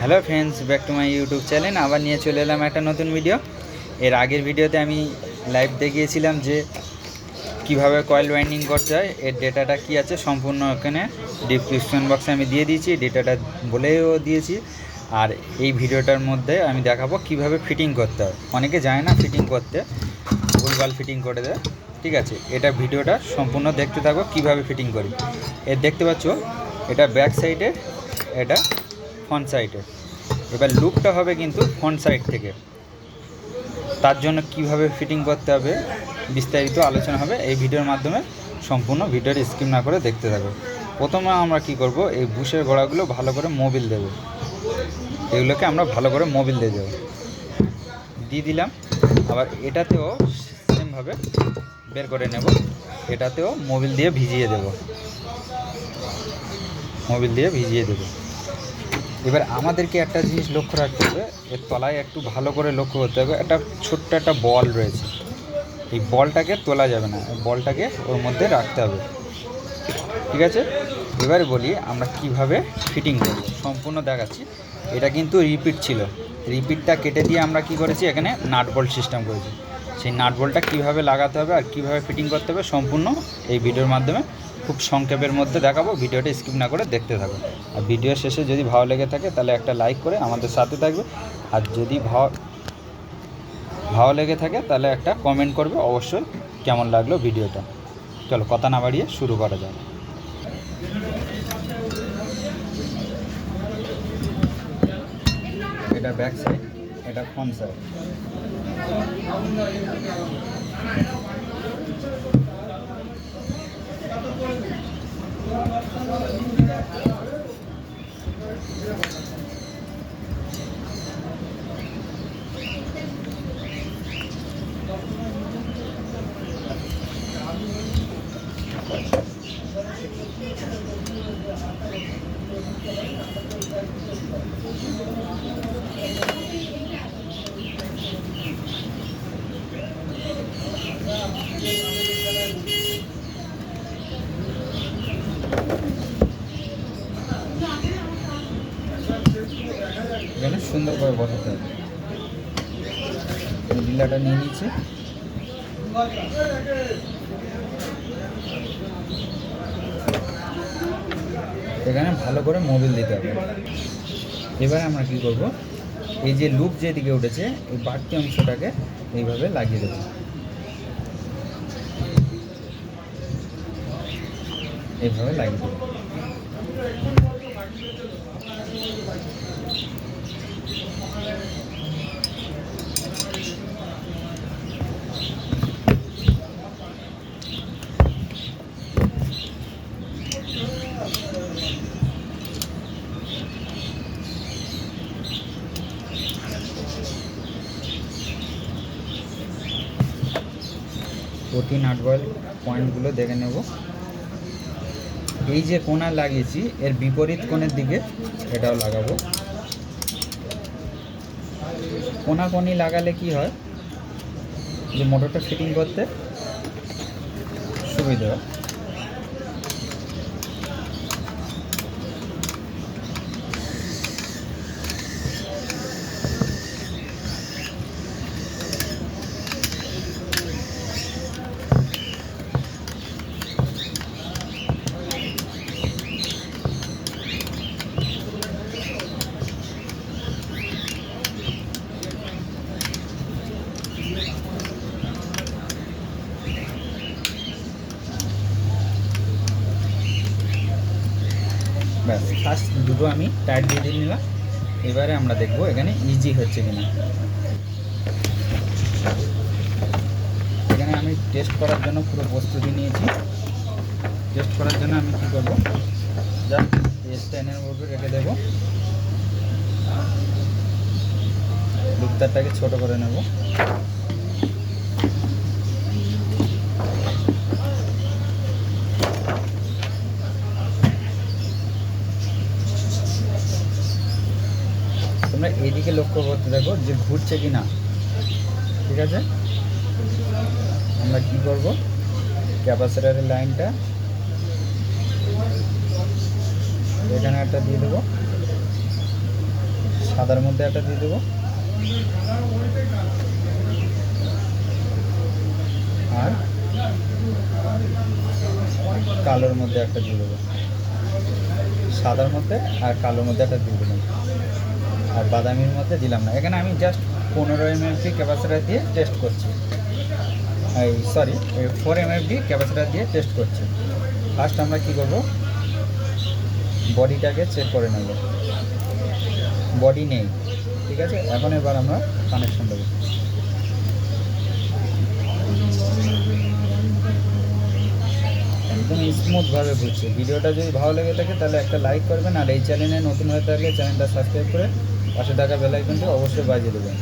Hello friends, back to my YouTube channel. আবার নিয়ে চলে এলাম একটা নতুন ভিডিও। এর আগের ভিডিওতে আমি লাইভ দেখিয়েছিলাম যে কিভাবে কয়েল ওয়াইন্ডিং করতে হয়। এর ডেটাটা কি আছে সম্পূর্ণ এখানে ডিসক্রিপশন বক্সে আমি দিয়ে দিয়েছি, ডেটাটা বলেও দিয়েছি। আর এই ভিডিওটার মধ্যে আমি দেখাবো কিভাবে ফিটিং করতে হয়। অনেকে জানে না ফিটিং করতে, ভুলভাল ফিটিং করে দেয়। ঠিক আছে, এটা ভিডিওটা সম্পূর্ণ দেখতে থাকো কিভাবে ফিটিং করি। এর দেখতে পাচ্ছ এটা ব্যাক সাইডে, এটা ফ্রন্ট সাইডে। এবার লুপটা হবে কিন্তু ফ্রন্ট সাইড থেকে। তার জন্য কিভাবে ফিটিং করতে হবে বিস্তারিত আলোচনা হবে এই ভিডিওর মাধ্যমে। সম্পূর্ণ ভিডিওটি স্কিপ না করে দেখতে থাকো। প্রথমে আমরা কি করব, এই বুশের গোড়াগুলো ভালো করে মোবিল দেব। এগুলোকে আমরা ভালো করে মোবিল দিয়ে দেবো, দিয়ে দিলাম। আবার এটাতেও সেমভাবে বের করে নেব, এটাতেও মোবিল দিয়ে ভিজিয়ে দেব, মোবিল দিয়ে ভিজিয়ে দেব। এবার আমাদেরকে একটা জিনিস লক্ষ্য রাখতে হবে, এর তলায় একটু ভালো করে লক্ষ্য করতে হবে। একটা ছোট্ট একটা বল রয়েছে, এই বলটাকে তোলা যাবে না, বলটাকে ওর মধ্যে রাখতে হবে। ঠিক আছে, এবারে বলি আমরা কিভাবে ফিটিং করব, সম্পূর্ণ দেখাচ্ছি। এটা কিন্তু রিপিট ছিল, রিপিটটা কেটে দিয়ে আমরা কি করেছি, এখানে নাট বোল্ট সিস্টেম করেছি। সেই নাট বোল্টটা কীভাবে লাগাতে হবে আর কীভাবে ফিটিং করতে হবে সম্পূর্ণ এই ভিডিওর মাধ্যমে খুব সংক্ষেপের মধ্যে দেখাবো। ভিডিওটা স্কিপ না করে দেখতে থাকো। আর ভিডিও শেষে যদি ভালো লেগে থাকে তাহলে একটা লাইক করে আমাদের সাথে থাকবে। আর যদি ভালো লেগে থাকে তাহলে একটা কমেন্ট করবে অবশ্যই কেমন লাগলো ভিডিওটা। চলো কথা না বাড়িয়ে শুরু করা যাক। এটা ব্যাক সাইড, এটা ফ্রন্ট সাইড। এখানে সুন্দর করে বসাতে হবে। ডিলাটা নিয়ে নিচ্ছে, এখানে ভালো করে মোবিল দিতে হবে। এবারে আমরা কি করব, এই যে লুপ যেদিকে উঠেছে এই বাড়তি অংশটাকে এইভাবে লাগিয়ে দেবো, এইভাবে লাগিয়ে দেবো। প্রতি নাট বল্ট পয়েন্টগুলো দেখে নেব। এই যে কোণা লাগিয়েছি এর বিপরীত কোণের দিকে এটাও লাগাবো। কোণাকোণি লাগালে কি হয়, যে মোটরটা ফিটিং করতে সুবিধা হয়। ব্যাস, ফার্স্ট দুটো আমি টাইট দিয়ে নিলাম। এবারে আমরা দেখব এখানে ইজি হচ্ছে কিনা। এখানে আমি টেস্ট করার জন্য পুরো প্রস্তুতি নিয়েছি। টেস্ট করার জন্য আমি কী করবো, জাস্ট স্ট্যান্ডের উপরে রেখে দেবো, লুপটাকে ছোট করে নেব। তোমরা এইদিকে লক্ষ্য করতে থাকো যে ঘুরছে কি না। ঠিক আছে, আমরা কি করব, ক্যাপাসিটরের লাইনটা এখানে একটা দিয়ে দেবো, সাদার মধ্যে একটা দিয়ে দেবো, আর কালোর মধ্যে একটা দিয়ে দেবো। সাদার মধ্যে আর কালোর মধ্যে একটা দিয়ে দিলাম, আর বাদামির মধ্যে দিলাম না। এখানে আমি জাস্ট 15 mAh ক্যাপাসিটার দিয়ে টেস্ট করছি, এই 4 mAh ক্যাপাসিটার দিয়ে টেস্ট করছি। ফার্স্ট আমরা কি করব, বডিটাকে চেক করে নেব। বডি নেই, ঠিক আছে। এখন এবার আমরা কানেকশন দেবো। একদম স্মুথভাবে ঘুরছে। ভিডিওটা যদি ভালো লেগে থাকে তাহলে একটা লাইক করবেন, আর এই চ্যানেলে নতুন হয়ে থাকলে চ্যানেলটা সাবস্ক্রাইব করে পাশে থাকা বেল আইকনটি অবশ্যই বাজিয়ে দেবেন।